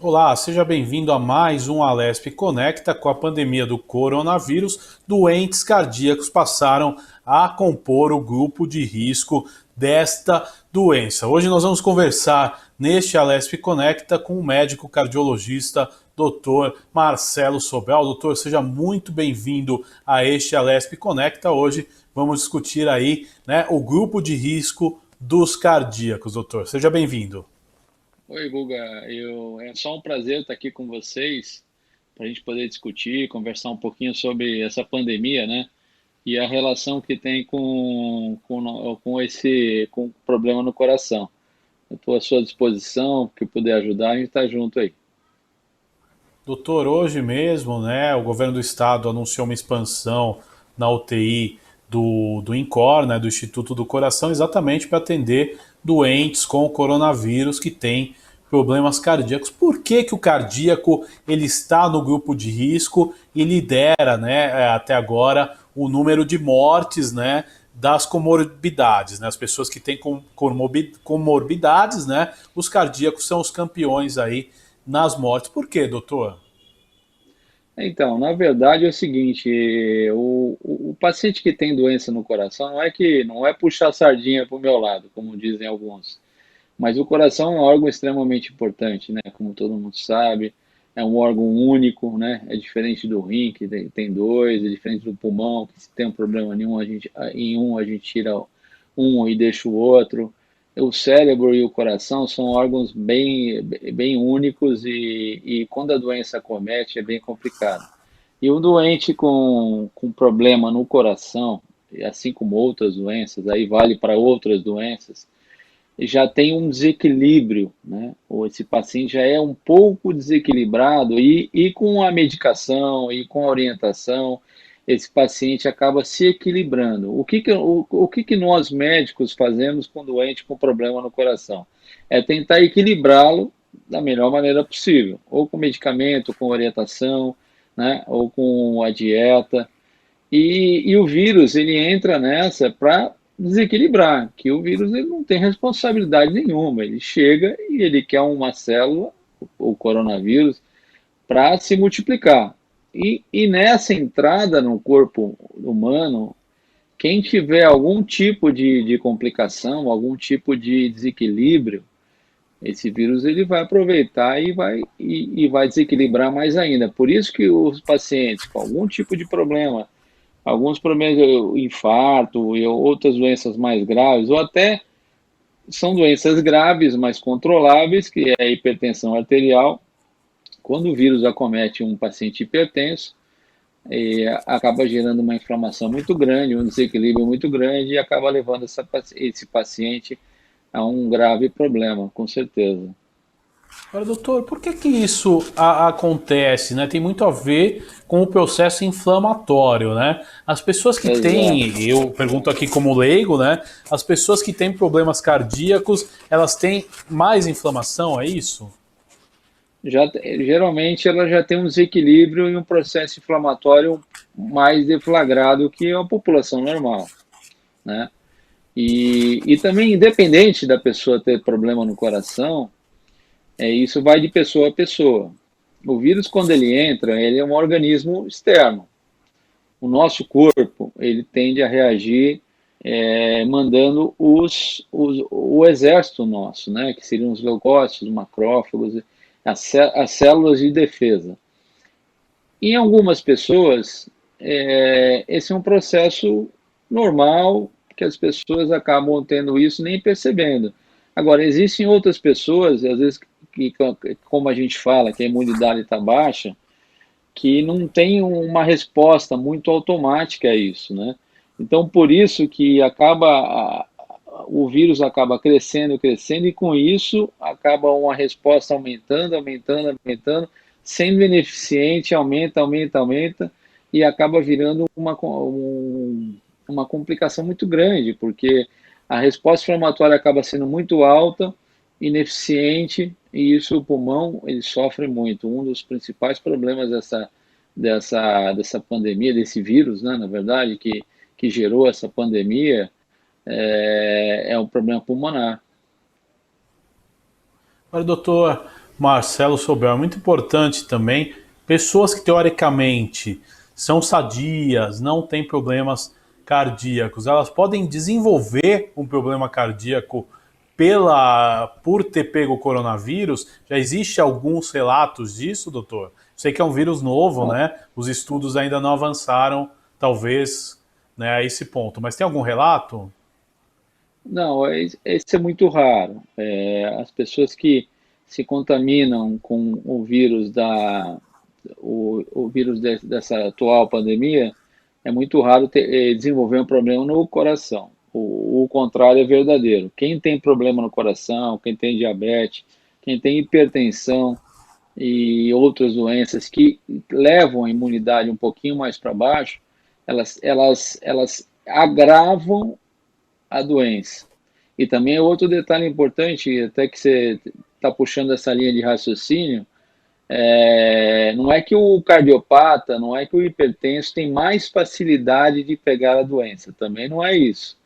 Olá, seja bem-vindo a mais um Alesp Conecta. Com a pandemia do coronavírus, doentes cardíacos passaram a compor o grupo de risco desta doença. Hoje nós vamos conversar neste Alesp Conecta com o médico cardiologista Dr. Marcelo Sobel. Doutor, seja muito bem-vindo a este Alesp Conecta. Hoje vamos discutir aí, né, o grupo de risco dos cardíacos, doutor. Seja bem-vindo. Oi, Guga. É só um prazer estar aqui com vocês para a gente poder discutir, conversar um pouquinho sobre essa pandemia, né? E a relação que tem com o problema no coração. Eu estou à sua disposição, que puder ajudar, a gente está junto aí. Doutor, hoje mesmo, né, o governo do estado anunciou uma expansão na UTI do INCOR, né, do Instituto do Coração, exatamente para atender doentes com o coronavírus que têm problemas cardíacos. Por que, que o cardíaco ele está no grupo de risco e lidera, né, até agora o número de mortes, né, das comorbidades, né? As pessoas que têm comorbidades, né? Os cardíacos são os campeões aí nas mortes. Por quê, doutor? Então, na verdade é o seguinte, o paciente que tem doença no coração não é puxar a sardinha para o meu lado, como dizem alguns. Mas o coração é um órgão extremamente importante, né? Como todo mundo sabe, é um órgão único, né? É diferente do rim, que tem dois, é diferente do pulmão, que se tem um problema nenhum, a gente tira um e deixa o outro. O cérebro e o coração são órgãos bem únicos e quando a doença acomete é bem complicado. E um doente com problema no coração, assim como outras doenças, aí vale para outras doenças, já tem um desequilíbrio, né? Ou esse paciente já é um pouco desequilibrado e com a medicação e com a orientação, esse paciente acaba se equilibrando. O que que nós médicos fazemos com doente com problema no coração? É tentar equilibrá-lo da melhor maneira possível, ou com medicamento, com orientação, né? Ou com a dieta. E o vírus, ele entra nessa para desequilibrar, que o vírus ele não tem responsabilidade nenhuma, ele chega e ele quer uma célula, o coronavírus, para se multiplicar. E nessa entrada no corpo humano, quem tiver algum tipo de complicação, algum tipo de desequilíbrio, esse vírus ele vai aproveitar e vai desequilibrar mais ainda. Por isso que os pacientes com algum tipo de problema, alguns problemas de infarto e outras doenças mais graves, ou até são doenças graves, mas controláveis, que é a hipertensão arterial. Quando o vírus acomete um paciente hipertenso, acaba gerando uma inflamação muito grande, um desequilíbrio muito grande e acaba levando esse paciente a um grave problema, com certeza. Agora, doutor, por que que isso acontece, né? Tem muito a ver com o processo inflamatório, né? As pessoas que Exato. têm, eu pergunto aqui como leigo, né? As pessoas que têm problemas cardíacos, elas têm mais inflamação, é isso? Geralmente ela já tem um desequilíbrio e um processo inflamatório mais deflagrado que a população normal, né? E também, independente da pessoa ter problema no coração, isso vai de pessoa a pessoa. O vírus, quando ele entra, ele é um organismo externo. O nosso corpo, ele tende a reagir mandando o exército nosso, né, que seriam os leucócitos, os macrófagos, as células de defesa. Em algumas pessoas, esse é um processo normal, que as pessoas acabam tendo isso nem percebendo. Agora, existem outras pessoas, às vezes, que, como a gente fala, que a imunidade está baixa, que não tem uma resposta muito automática a isso, né? Então, por isso que o vírus acaba crescendo, crescendo, e com isso acaba uma resposta aumentando, aumentando, aumentando, sendo ineficiente, aumenta, aumenta, aumenta, e acaba virando uma complicação muito grande, porque a resposta inflamatória acaba sendo muito alta, ineficiente, e isso o pulmão ele sofre muito. Um dos principais problemas dessa pandemia, desse vírus, né, na verdade, que gerou essa pandemia, é um problema pulmonar. Olha, doutor, Marcelo Sobel, é muito importante também, pessoas que teoricamente são sadias, não têm problemas cardíacos, elas podem desenvolver um problema cardíaco por ter pego o coronavírus? Já existe alguns relatos disso, doutor? Sei que é um vírus novo, Ó, né? Os estudos ainda não avançaram, talvez, né, a esse ponto. Mas tem algum relato? não, esse é muito raro. As pessoas que se contaminam com o vírus dessa atual pandemia, é muito raro desenvolver um problema no coração. O contrário é verdadeiro. Quem tem problema no coração, quem tem diabetes, quem tem hipertensão e outras doenças que levam a imunidade um pouquinho mais para baixo, elas agravam a doença. E também é outro detalhe importante, até que você está puxando essa linha de raciocínio, não é que o cardiopata, não é que o hipertenso tem mais facilidade de pegar a doença, também não é isso.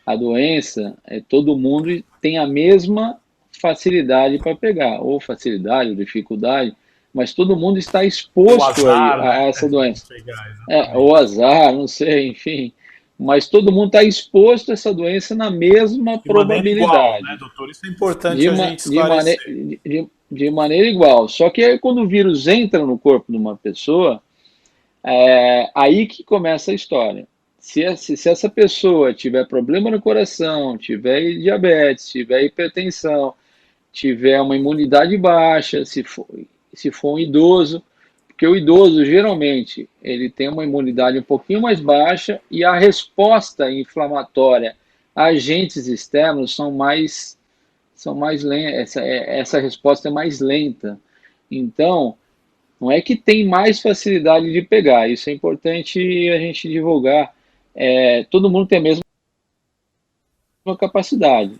A doença, todo mundo tem a mesma facilidade para pegar, ou facilidade, ou dificuldade, mas todo mundo está O exposto azar, a né? essa De doença. pegar, Ou exatamente. azar, não sei, enfim. Mas todo mundo está exposto a essa doença na mesma De maneira igual, né, probabilidade, doutor? Isso é importante de, a ma gente de, mane esclarecer. de maneira igual. Só que aí, quando o vírus entra no corpo de uma pessoa, aí que começa a história. Se essa pessoa tiver problema no coração, tiver diabetes, tiver hipertensão, tiver uma imunidade baixa, se for um idoso, porque o idoso geralmente ele tem uma imunidade um pouquinho mais baixa e a resposta inflamatória a agentes externos são mais lentas, essa resposta é mais lenta. Então, não é que tem mais facilidade de pegar, isso é importante a gente divulgar. Todo mundo tem a mesma capacidade.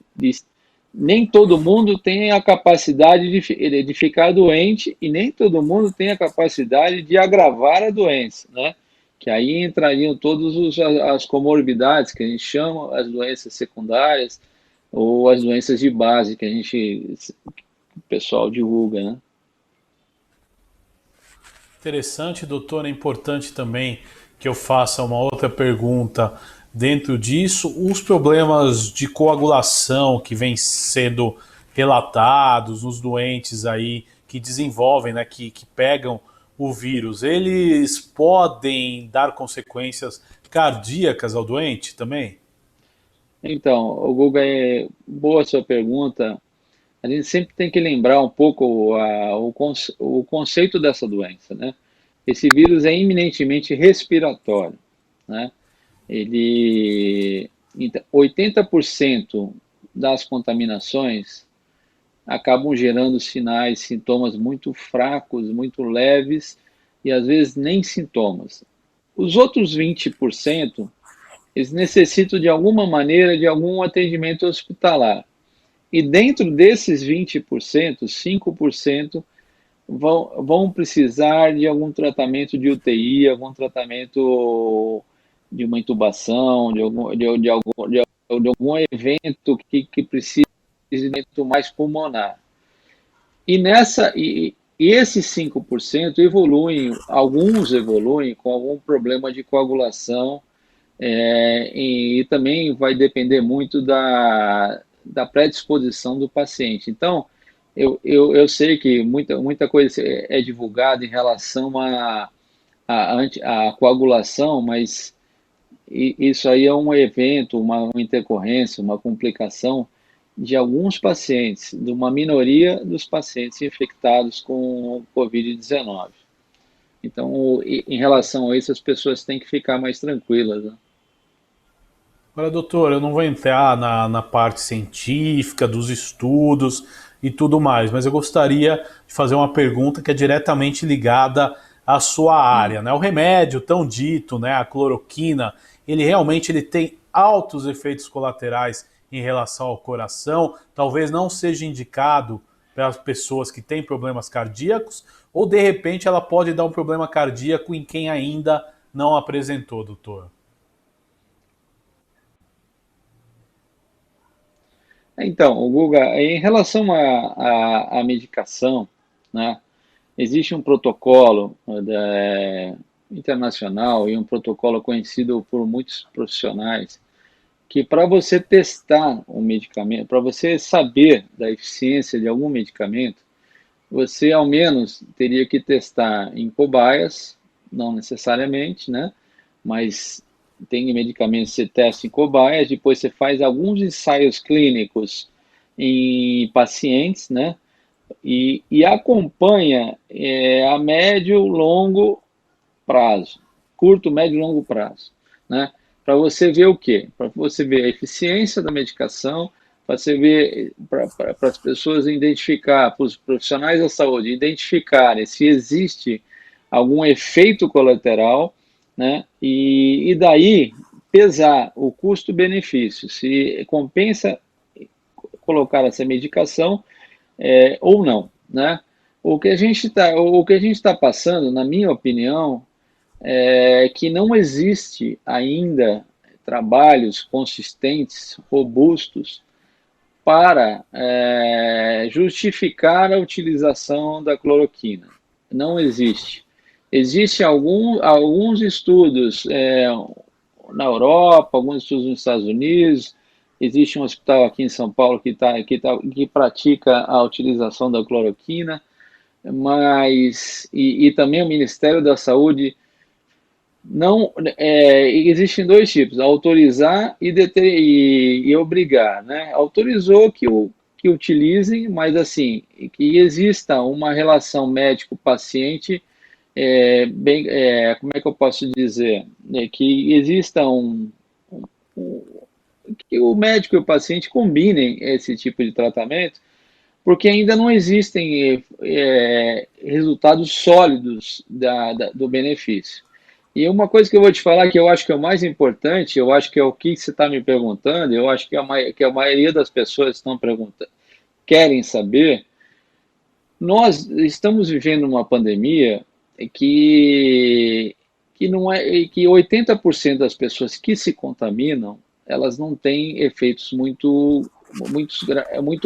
Nem todo mundo tem a capacidade de ficar doente e nem todo mundo tem a capacidade de agravar a doença, né? Que aí entrariam todas as comorbidades que a gente chama, as doenças secundárias ou as doenças de base que o pessoal divulga, né? Interessante, doutor. É importante também que eu faça uma outra pergunta dentro disso. Os problemas de coagulação que vêm sendo relatados nos doentes aí que desenvolvem, né, que pegam o vírus, eles podem dar consequências cardíacas ao doente também? Então, o Guga, boa sua pergunta. A gente sempre tem que lembrar um pouco o conceito dessa doença, né? Esse vírus é eminentemente respiratório, né? Então, 80% das contaminações acabam gerando sinais, sintomas muito fracos, muito leves e às vezes nem sintomas. Os outros 20%, eles necessitam de alguma maneira de algum atendimento hospitalar. E dentro desses 20%, 5% vão precisar de algum tratamento de UTI, algum tratamento de uma intubação, de algum evento que precise de evento mais pulmonar. E esses 5% evoluem, alguns evoluem com algum problema de coagulação, e também vai depender muito da predisposição do paciente. Então, eu sei que muita coisa é divulgada em relação à coagulação, mas isso aí é um evento, uma intercorrência, uma complicação de alguns pacientes, de uma minoria dos pacientes infectados com Covid-19. Então, em relação a isso, as pessoas têm que ficar mais tranquilas, né? Agora, doutor, eu não vou entrar na parte científica, dos estudos e tudo mais, mas eu gostaria de fazer uma pergunta que é diretamente ligada à sua área, né? O remédio tão dito, né, a cloroquina, ele realmente tem altos efeitos colaterais em relação ao coração, talvez não seja indicado para as pessoas que têm problemas cardíacos, ou de repente ela pode dar um problema cardíaco em quem ainda não apresentou, doutor? Então, o Guga, em relação à medicação, né, existe um protocolo internacional e um protocolo conhecido por muitos profissionais que para você testar um medicamento, para você saber da eficiência de algum medicamento, você ao menos teria que testar em cobaias, não necessariamente, né? Mas tem medicamentos que você testa em cobaias, depois você faz alguns ensaios clínicos em pacientes, né? E acompanha a médio, longo prazo, curto, médio e longo prazo, né? Para você ver o quê? Para você ver a eficiência da medicação, para você ver, para as pessoas identificar, para os profissionais da saúde identificarem se existe algum efeito colateral, né? E daí pesar o custo-benefício, se compensa colocar essa medicação ou não, né? O que a gente está passando, na minha opinião, que não existe ainda trabalhos consistentes, robustos, para justificar a utilização da cloroquina. Não existe. Existem alguns estudos na Europa, alguns estudos nos Estados Unidos, existe um hospital aqui em São Paulo que pratica a utilização da cloroquina, mas e também o Ministério da Saúde não, existem dois tipos, autorizar e obrigar, né? Autorizou que utilizem, mas assim, que exista uma relação médico-paciente, como é que eu posso dizer? Que exista que o médico e o paciente combinem esse tipo de tratamento, porque ainda não existem resultados sólidos do benefício. E uma coisa que eu vou te falar que eu acho que é o mais importante, eu acho que é o que você está me perguntando, eu acho que que a maioria das pessoas estão perguntando, querem saber. Nós estamos vivendo uma pandemia que não é que 80% das pessoas que se contaminam, elas não têm efeitos muito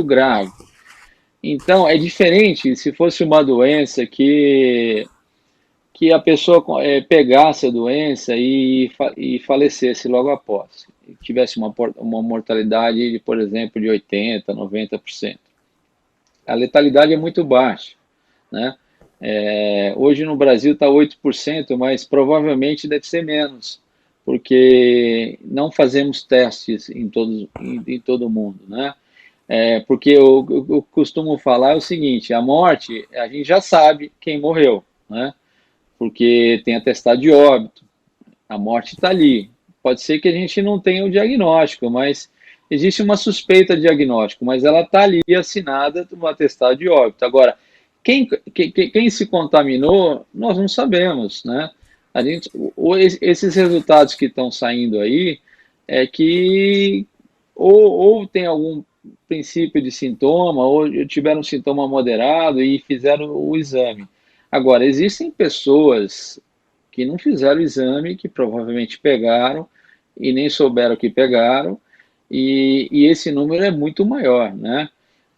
graves. Então, é diferente se fosse uma doença que a pessoa pegasse a doença e falecesse logo após, tivesse uma mortalidade, por exemplo, de 80%, 90%. A letalidade é muito baixa, né? Hoje no Brasil está 8%, mas provavelmente deve ser menos, porque não fazemos testes em todo o mundo, né? Porque eu costumo falar o seguinte, a morte, a gente já sabe quem morreu, né? Porque tem atestado de óbito, a morte está ali. Pode ser que a gente não tenha o diagnóstico, mas existe uma suspeita de diagnóstico, mas ela está ali assinada no atestado de óbito. Agora, quem se contaminou, nós não sabemos, né? Esses resultados que estão saindo aí é que ou tem algum princípio de sintoma, ou tiveram um sintoma moderado e fizeram o exame. Agora, existem pessoas que não fizeram o exame, que provavelmente pegaram e nem souberam que pegaram, e esse número é muito maior, né?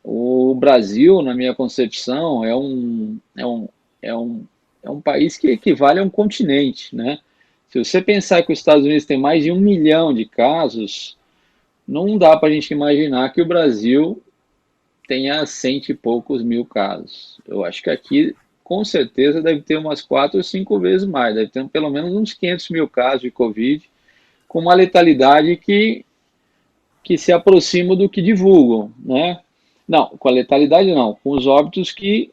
O Brasil, na minha concepção, é um país que equivale a um continente, né? Se você pensar que os Estados Unidos tem mais de 1 milhão de casos, não dá para a gente imaginar que o Brasil tenha cento e poucos mil casos. Eu acho que aqui, com certeza, deve ter umas 4 ou 5 vezes mais, deve ter pelo menos uns 500 mil casos de Covid, com uma letalidade que se aproxima do que divulgam, né? Não, com a letalidade não, com os óbitos que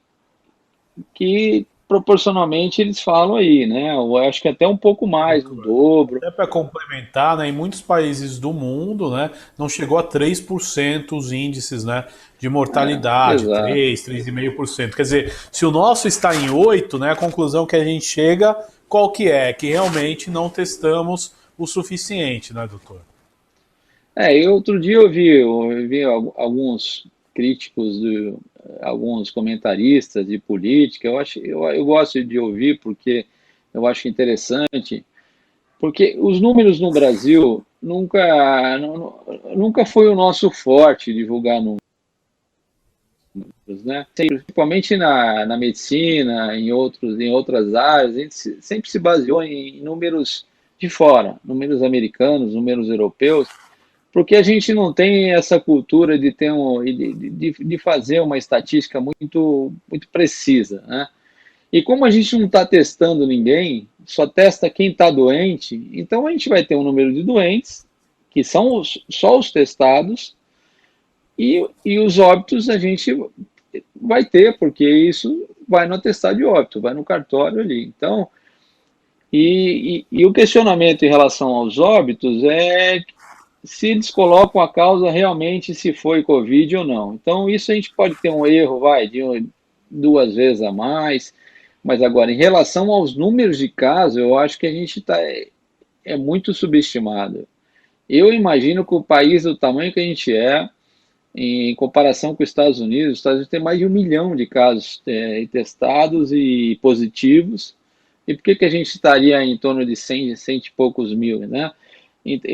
proporcionalmente eles falam aí, né? Eu acho que até um pouco mais, o Doutor, dobro. até para complementar, né, em muitos países do mundo, né, não chegou a 3% os índices, né, de mortalidade, Exato. 3,5%. Quer dizer, se o nosso está em 8, né, a conclusão que a gente chega, qual que é? Que realmente não testamos o suficiente, né, doutor? Outro dia eu vi alguns críticos, alguns comentaristas de política, eu gosto de ouvir porque eu acho interessante, Porque os números no Brasil nunca foi o nosso forte divulgar números, né? Principalmente na medicina, em outras áreas, a gente sempre se baseou em números de fora, números americanos, números europeus, porque a gente não tem essa cultura de ter de fazer uma estatística muito precisa, né? E como a gente não está testando ninguém, só testa quem está doente, então a gente vai ter um número de doentes, que são só os testados, e os óbitos a gente vai ter, porque isso vai no atestado de óbito, vai no cartório ali. Então, e o questionamento em relação aos óbitos é se eles colocam a causa realmente se foi Covid ou não. Então, isso a gente pode ter um erro, de 2 vezes a mais, mas agora, em relação aos números de casos, eu acho que a gente é muito subestimado. Eu imagino que o país do tamanho que a gente em comparação com os Estados Unidos tem mais de 1 milhão de casos testados e positivos. E por que a gente estaria em torno de 100 e poucos mil, né?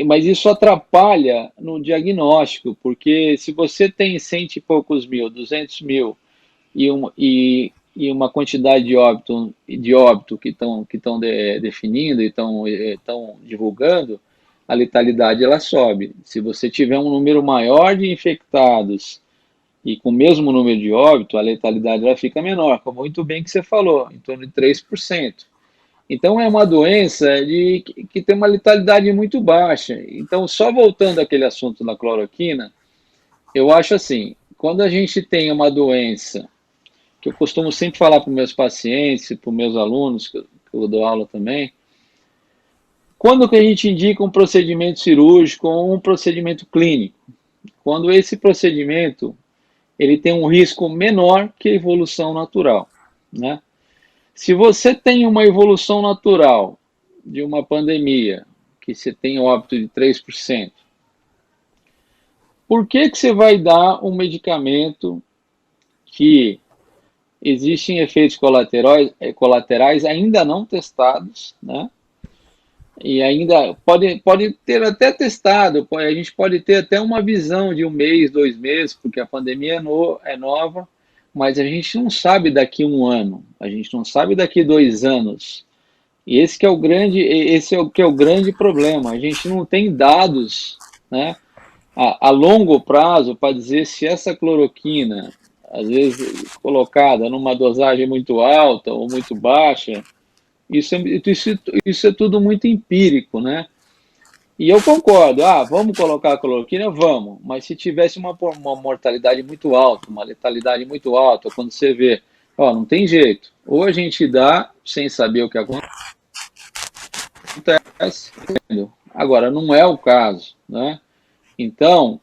Mas isso atrapalha no diagnóstico, porque se você tem 100 e poucos mil, 200 mil e uma quantidade de óbito que estão definindo e estão divulgando, a letalidade ela sobe. Se você tiver um número maior de infectados e com o mesmo número de óbito, a letalidade ela fica menor, como muito bem que você falou, em torno de 3%. Então é uma doença que tem uma letalidade muito baixa. Então, só voltando àquele assunto da cloroquina, eu acho assim, quando a gente tem uma doença, que eu costumo sempre falar para os meus pacientes, para os meus alunos, que eu dou aula também, quando que a gente indica um procedimento cirúrgico ou um procedimento clínico? Quando esse procedimento ele tem um risco menor que a evolução natural, né? Se você tem uma evolução natural de uma pandemia, que você tem óbito de 3%, por que você vai dar um medicamento que existem efeitos colaterais ainda não testados, né? E ainda pode ter até testado, a gente pode ter até uma visão de 1 mês, 2 meses, porque a pandemia é nova, mas a gente não sabe daqui 1 ano, a gente não sabe daqui 2 anos. E esse é o que é o grande problema. A gente não tem dados, né, a longo prazo para dizer se essa cloroquina, às vezes colocada numa dosagem muito alta ou muito baixa, isso é tudo muito empírico, né? E eu concordo, vamos colocar a cloroquina? Vamos, mas se tivesse uma mortalidade muito alta, uma letalidade muito alta, quando você vê, não tem jeito, ou a gente dá sem saber o que acontece, agora não é o caso, né? Então,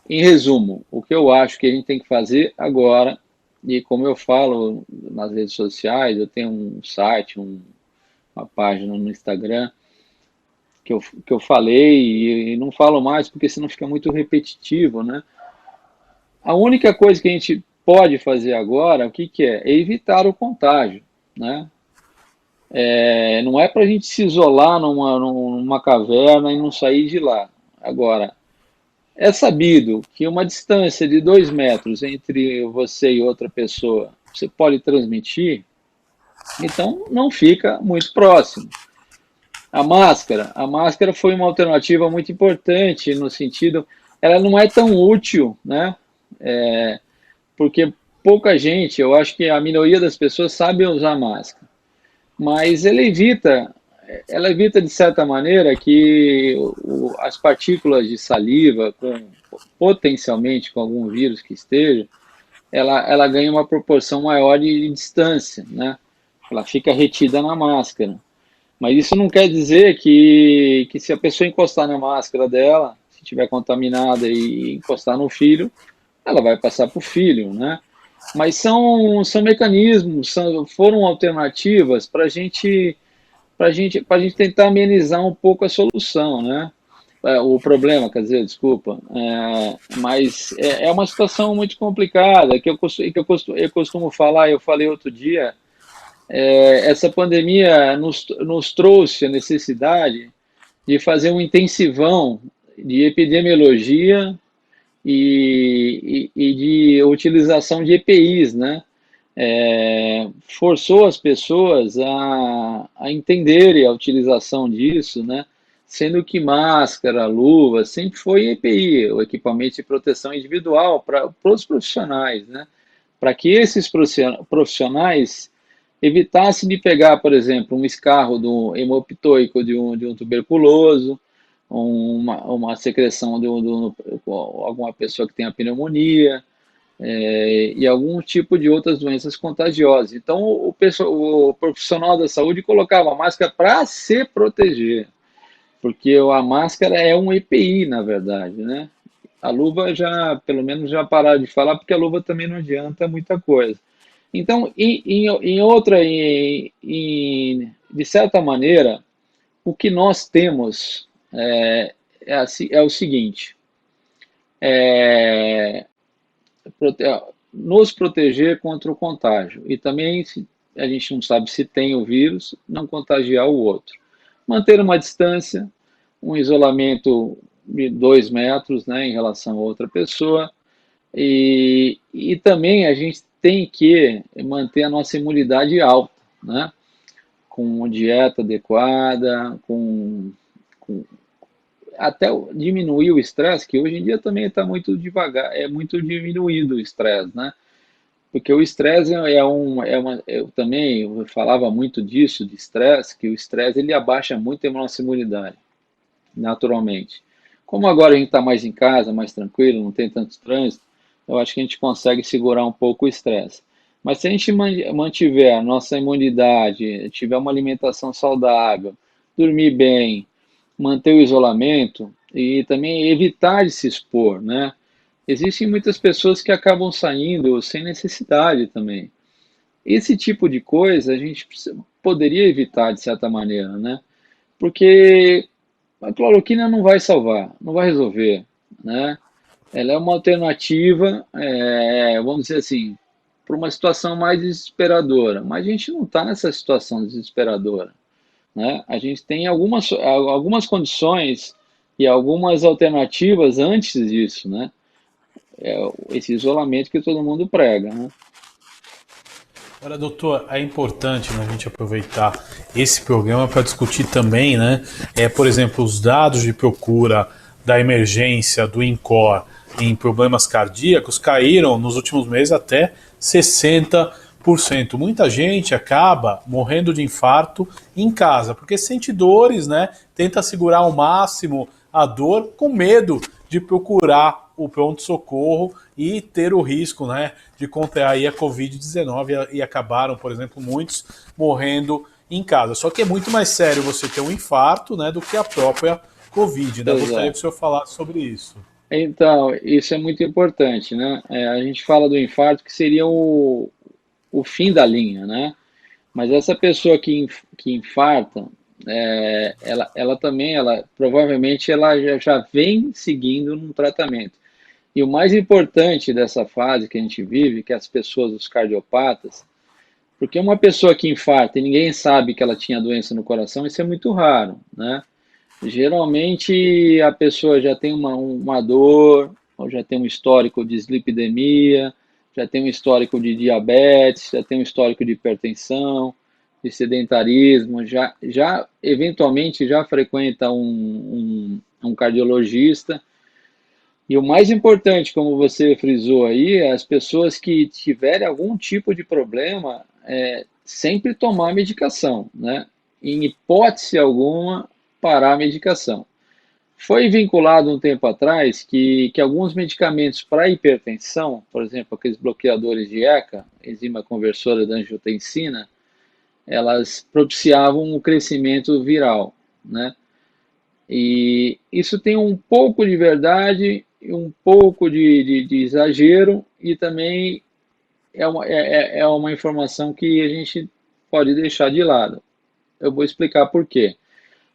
em resumo, o que eu acho que a gente tem que fazer agora, e como eu falo nas redes sociais, eu tenho um site, uma página no Instagram, que eu falei e não falo mais porque senão fica muito repetitivo, né? A única coisa que a gente pode fazer agora, o que é? É evitar o contágio, né? Não é para a gente se isolar numa caverna e não sair de lá. Agora, é sabido que uma distância de 2 metros entre você e outra pessoa você pode transmitir, então não fica muito próximo. A máscara foi uma alternativa muito importante no sentido, ela não é tão útil, né? Porque pouca gente, eu acho que a minoria das pessoas sabe usar máscara, mas ela evita de certa maneira que as partículas de saliva, potencialmente com algum vírus que esteja, ela ganha uma proporção maior de distância, né? Ela fica retida na máscara. Mas isso não quer dizer que se a pessoa encostar na máscara dela, se estiver contaminada e encostar no filho, ela vai passar para o filho, né? Mas são mecanismos, foram alternativas para a gente tentar amenizar um pouco a solução, né? O problema, quer dizer, desculpa. Mas é uma situação muito complicada, que eu costumo falar, eu falei outro dia, essa pandemia nos trouxe a necessidade de fazer um intensivão de epidemiologia e de utilização de EPIs, né? Forçou as pessoas a entenderem a utilização disso, né? Sendo que máscara, luva, sempre foi EPI, o equipamento de proteção individual para os profissionais, né? Para que esses profissionais evitassem de pegar, por exemplo, um escarro do hemoptoico de um tuberculoso, uma secreção de alguma pessoa que tenha pneumonia, e algum tipo de outras doenças contagiosas. Então, o profissional da saúde colocava a máscara para se proteger, porque a máscara é um EPI, na verdade, né? A luva já, pelo menos, já pararam de falar, porque a luva também não adianta muita coisa. Então, de certa maneira, o que nós temos é o seguinte: é, nos proteger contra o contágio. E também, se a gente não sabe se tem o vírus, não contagiar o outro. Manter uma distância, um isolamento de 2 metros, né, em relação a outra pessoa. E também a gente tem que manter a nossa imunidade alta, né? Com dieta adequada, com até diminuir o estresse, que hoje em dia também está muito devagar, é muito diminuído o estresse, né? Porque o estresse eu também eu falava muito disso, de estresse, que o estresse ele abaixa muito a nossa imunidade, naturalmente. Como agora a gente está mais em casa, mais tranquilo, não tem tanto trânsito, eu acho que a gente consegue segurar um pouco o estresse. Mas se a gente mantiver a nossa imunidade, tiver uma alimentação saudável, dormir bem, manter o isolamento e também evitar de se expor, né? Existem muitas pessoas que acabam saindo sem necessidade também. Esse tipo de coisa a gente poderia evitar de certa maneira, né? Porque a cloroquina não vai salvar, não vai resolver, né? Ela é uma alternativa, vamos dizer assim, para uma situação mais desesperadora. Mas a gente não está nessa situação desesperadora, né? A gente tem algumas condições e algumas alternativas antes disso, né? Esse isolamento que todo mundo prega, né? Agora, doutor, é importante, né, a gente aproveitar esse programa para discutir também, né, por exemplo, os dados de procura da emergência do INCOR em problemas cardíacos caíram nos últimos meses até 60%. Muita gente acaba morrendo de infarto em casa, porque sente dores, né, tenta segurar ao máximo a dor com medo de procurar o pronto-socorro e ter o risco, né, de contrair a Covid-19 e acabaram, por exemplo, muitos morrendo em casa. Só que é muito mais sério você ter um infarto, né, do que a própria Covid, né? Eu gostaria que o Exato. senhor falasse sobre isso. Então, isso é muito importante, né? A gente fala do infarto que seria o fim da linha, né? Mas essa pessoa que infarta, ela também, provavelmente ela já vem seguindo um tratamento. E o mais importante dessa fase que a gente vive, que as pessoas, os cardiopatas, porque uma pessoa que infarta e ninguém sabe que ela tinha doença no coração, isso é muito raro, né? Geralmente a pessoa já tem uma dor, ou já tem um histórico de dislipidemia, já tem um histórico de diabetes, já tem um histórico de hipertensão, de sedentarismo, já eventualmente já frequenta um cardiologista. E o mais importante, como você frisou aí, é as pessoas que tiverem algum tipo de problema, sempre tomar medicação, né? Em hipótese alguma, parar a medicação. Foi vinculado um tempo atrás que alguns medicamentos para hipertensão, por exemplo, aqueles bloqueadores de ECA, enzima conversora da angiotensina, elas propiciavam o crescimento viral, né? E isso tem um pouco de verdade, um pouco de exagero e também é uma informação que a gente pode deixar de lado. Eu vou explicar por quê.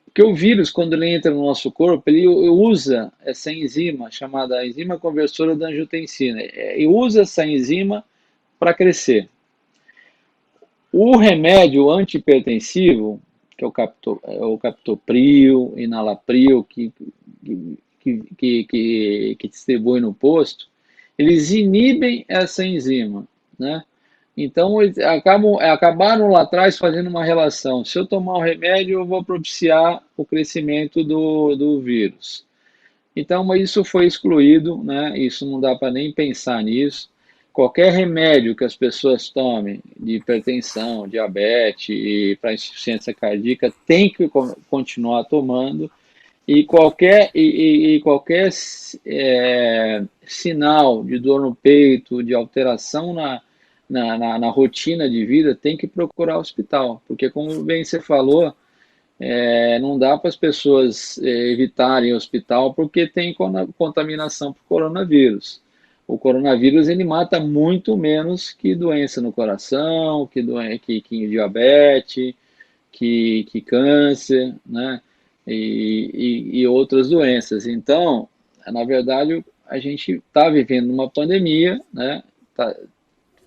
Porque o vírus, quando ele entra no nosso corpo, ele usa essa enzima, chamada enzima conversora da angiotensina, e usa essa enzima para crescer. O remédio antihipertensivo, que é o captopril, enalapril, que distribui no posto, eles inibem essa enzima, né? Então, acabaram lá atrás fazendo uma relação. Se eu tomar o remédio, eu vou propiciar o crescimento do vírus. Então, mas isso foi excluído, né? Isso não dá para nem pensar nisso. Qualquer remédio que as pessoas tomem de hipertensão, diabetes e para insuficiência cardíaca tem que continuar tomando e qualquer sinal de dor no peito, de alteração na rotina de vida, tem que procurar o hospital, porque como bem você falou, não dá para as pessoas evitarem o hospital porque tem contaminação por coronavírus. O coronavírus ele mata muito menos que doença no coração, que diabetes, que câncer, né? E outras doenças. Então, na verdade, a gente está vivendo uma pandemia, né?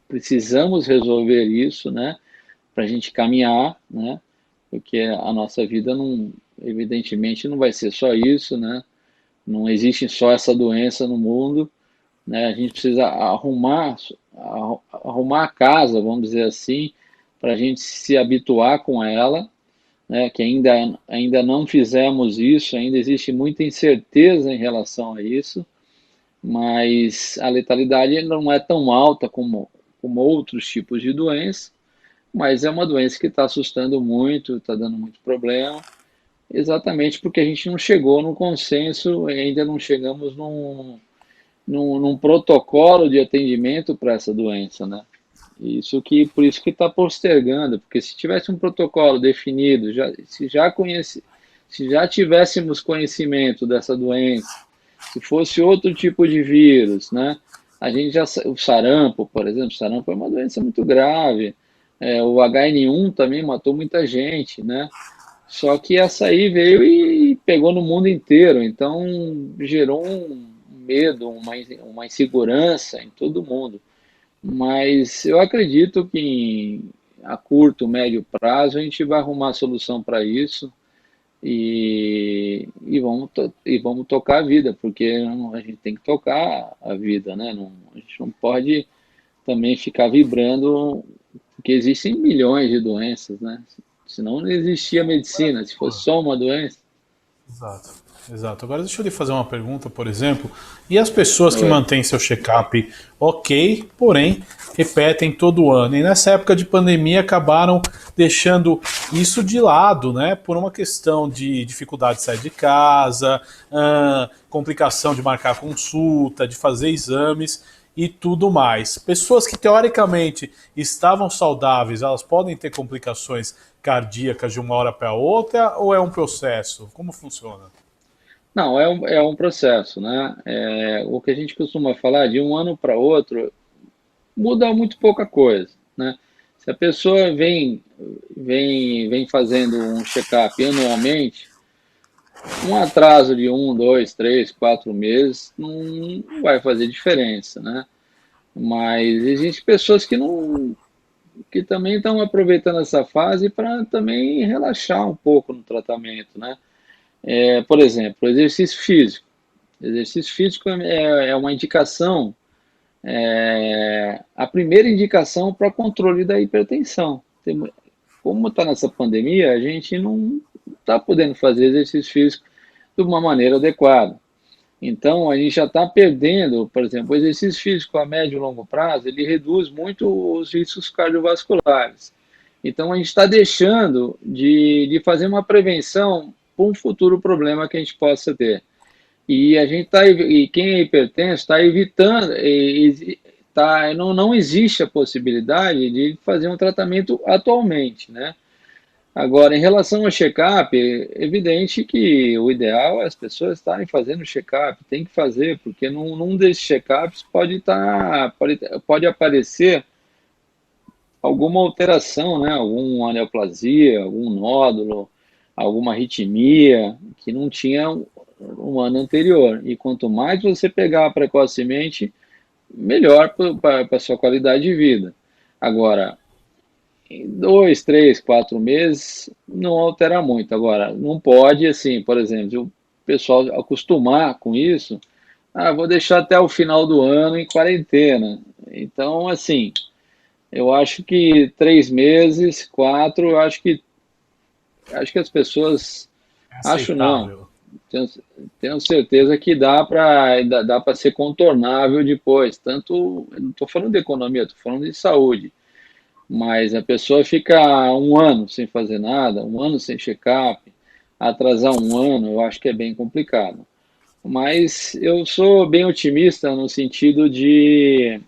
Precisamos resolver isso, né? Para a gente caminhar, né? Porque a nossa vida não, evidentemente, não vai ser só isso, né? Não existe só essa doença no mundo, né? A gente precisa arrumar a casa, vamos dizer assim, para a gente se habituar com ela, né? Que ainda não fizemos isso, ainda existe muita incerteza em relação a isso, mas a letalidade não é tão alta como outros tipos de doença, mas é uma doença que está assustando muito, está dando muito problema, exatamente porque a gente não chegou no consenso, ainda não chegamos num protocolo de atendimento para essa doença, né? Por isso que está postergando, porque se tivesse um protocolo definido, se já tivéssemos conhecimento dessa doença, se fosse outro tipo de vírus, né? O sarampo, por exemplo, o sarampo é uma doença muito grave. O HN1 também matou muita gente, né? Só que essa aí veio e pegou no mundo inteiro, então gerou um medo, uma insegurança em todo mundo. Mas eu acredito que a curto, médio prazo a gente vai arrumar a solução para isso e vamos tocar a vida, porque a gente tem que tocar a vida, né? A gente não pode também ficar vibrando, porque existem milhões de doenças, né? Senão não existia medicina, se fosse só uma doença. Exato. Exato. Agora deixa eu lhe fazer uma pergunta, por exemplo. E as pessoas que Oi. mantêm seu check-up ok, porém repetem todo ano. E nessa época de pandemia acabaram deixando isso de lado, né? Por uma questão de dificuldade de sair de casa, complicação de marcar consulta, de fazer exames e tudo mais. Pessoas que teoricamente estavam saudáveis, elas podem ter complicações cardíacas de uma hora para outra ou é um processo? Como funciona? Não, é um processo, né? O que a gente costuma falar de um ano para outro muda muito pouca coisa, né? Se a pessoa vem fazendo um check-up anualmente, um atraso de 1, 2, 3, 4 meses não vai fazer diferença, né? Mas existem pessoas que também estão aproveitando essa fase para também relaxar um pouco no tratamento, né? Por exemplo, exercício físico. Exercício físico é uma indicação, a primeira indicação para controle da hipertensão. Como está nessa pandemia, a gente não está podendo fazer exercício físico de uma maneira adequada. Então, a gente já está perdendo, por exemplo, o exercício físico a médio e longo prazo, ele reduz muito os riscos cardiovasculares. Então, a gente está deixando de fazer uma prevenção para um futuro problema que a gente possa ter. E quem é hipertenso está evitando, não existe a possibilidade de fazer um tratamento atualmente, né? Agora, em relação ao check-up, é evidente que o ideal é as pessoas estarem fazendo check-up, tem que fazer, porque num desses check-ups pode aparecer alguma alteração, né? Alguma aneoplasia, algum nódulo, alguma arritmia que não tinha um ano anterior. E quanto mais você pegar precocemente, melhor para a sua qualidade de vida. Agora, em 2, 3, 4 meses não altera muito. Agora, não pode, assim, por exemplo, se o pessoal acostumar com isso, vou deixar até o final do ano em quarentena. Então, assim, eu acho que 3 meses, 4, acho que as pessoas, É acho não, aceitável. tenho, tenho certeza que dá para ser contornável depois. Tanto, eu não estou falando de economia, estou falando de saúde. Mas a pessoa fica um ano sem fazer nada, um ano sem check-up, atrasar um ano, eu acho que é bem complicado. Mas eu sou bem otimista no sentido de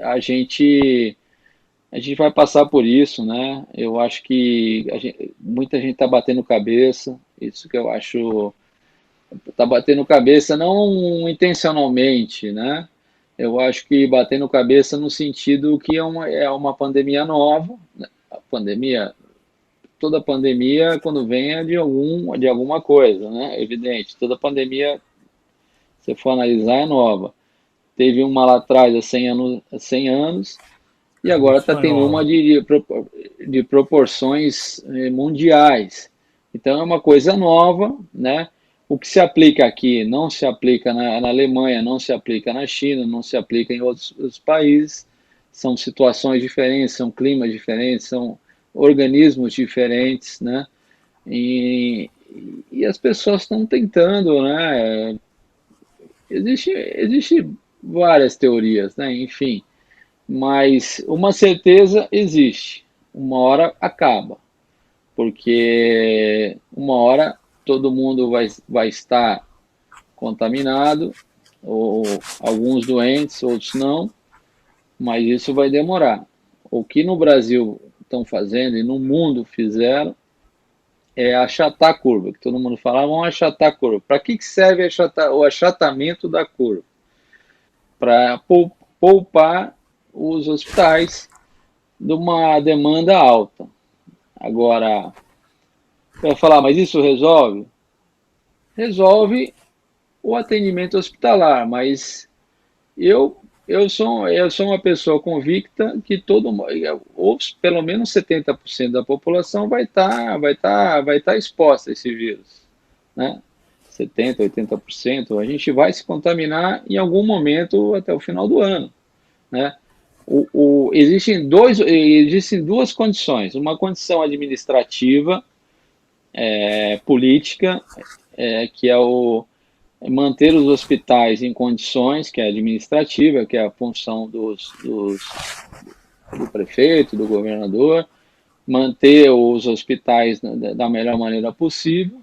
a gente vai passar por isso, né? Eu acho que muita gente está batendo cabeça, isso que eu acho, está batendo cabeça não intencionalmente, né? Eu acho que batendo cabeça no sentido que é uma pandemia nova, né? A pandemia, toda pandemia, quando vem, é de alguma coisa, né? Evidente, toda pandemia, se for analisar, é nova. Teve uma lá atrás há 100 anos, e A agora está tendo uma espanhola. de proporções mundiais. Então é uma coisa nova, né? O que se aplica aqui não se aplica na Alemanha, não se aplica na China, não se aplica em outros países. São situações diferentes, são climas diferentes, são organismos diferentes, né? E, e as pessoas estão tentando, né? Existe várias teorias, né? Enfim, mas uma certeza existe: uma hora acaba, porque uma hora todo mundo vai estar contaminado, ou alguns doentes, outros não, mas isso vai demorar. O que no Brasil estão fazendo e no mundo fizeram é achatar a curva, que todo mundo fala, vamos achatar a curva. Para que serve o achatamento da curva? Para poupar os hospitais de uma demanda alta. Agora, vai falar, mas isso resolve? Resolve o atendimento hospitalar, mas eu sou uma pessoa convicta que ou pelo menos 70% da população vai estar exposta a esse vírus, né? 70, 80%, a gente vai se contaminar em algum momento até o final do ano, né? Existem duas condições: uma condição administrativa, política, que é manter os hospitais em condições, que é administrativa, que é a função do prefeito, do governador, manter os hospitais da melhor maneira possível,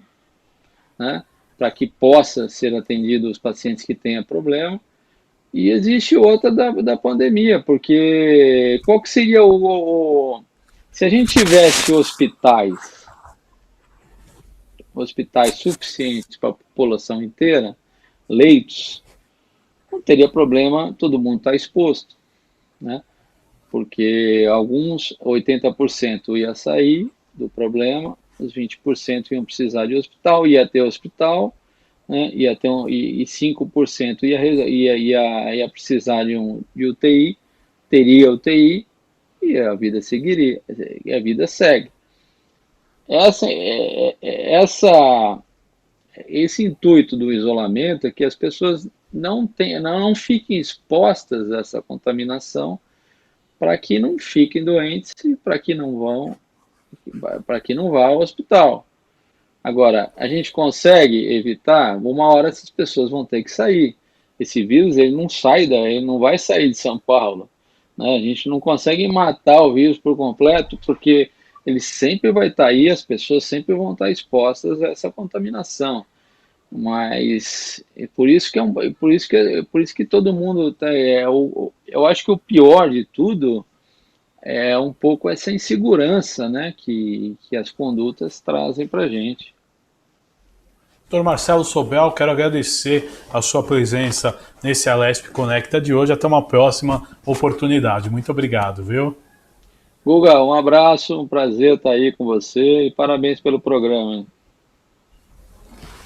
né, para que possa ser atendido os pacientes que tenham problema. E existe outra da pandemia, porque qual que seria se a gente tivesse hospitais suficientes para a população inteira, leitos, não teria problema todo mundo estar exposto, né? Porque alguns, 80% ia sair do problema, os 20% iam precisar de hospital, né? E 5% ia precisar de UTI, teria UTI, e a vida seguiria, e a vida segue. Essa esse intuito do isolamento é que as pessoas não fiquem expostas a essa contaminação, para que não fiquem doentes e para que não vá ao hospital. Agora, a gente consegue evitar? Uma hora essas pessoas vão ter que sair. Esse vírus, ele não vai sair de São Paulo, né? A gente não consegue matar o vírus por completo, porque ele sempre vai estar aí, as pessoas sempre vão estar expostas a essa contaminação. Mas por isso que por isso que todo mundo eu acho que o pior de tudo é um pouco essa insegurança, né, que as condutas trazem para a gente. Dr. Marcelo Sobel, quero agradecer a sua presença nesse Alesp Conecta de hoje. Até uma próxima oportunidade. Muito obrigado, viu? Guga, um abraço, um prazer estar aí com você e parabéns pelo programa.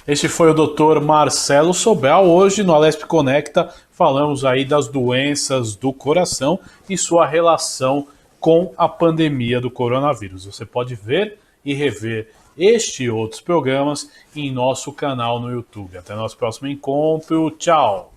Este foi o Dr. Marcelo Sobel. Hoje no Alesp Conecta falamos aí das doenças do coração e sua relação com a pandemia do coronavírus. Você pode ver e rever este e outros programas em nosso canal no YouTube. Até nosso próximo encontro. Tchau!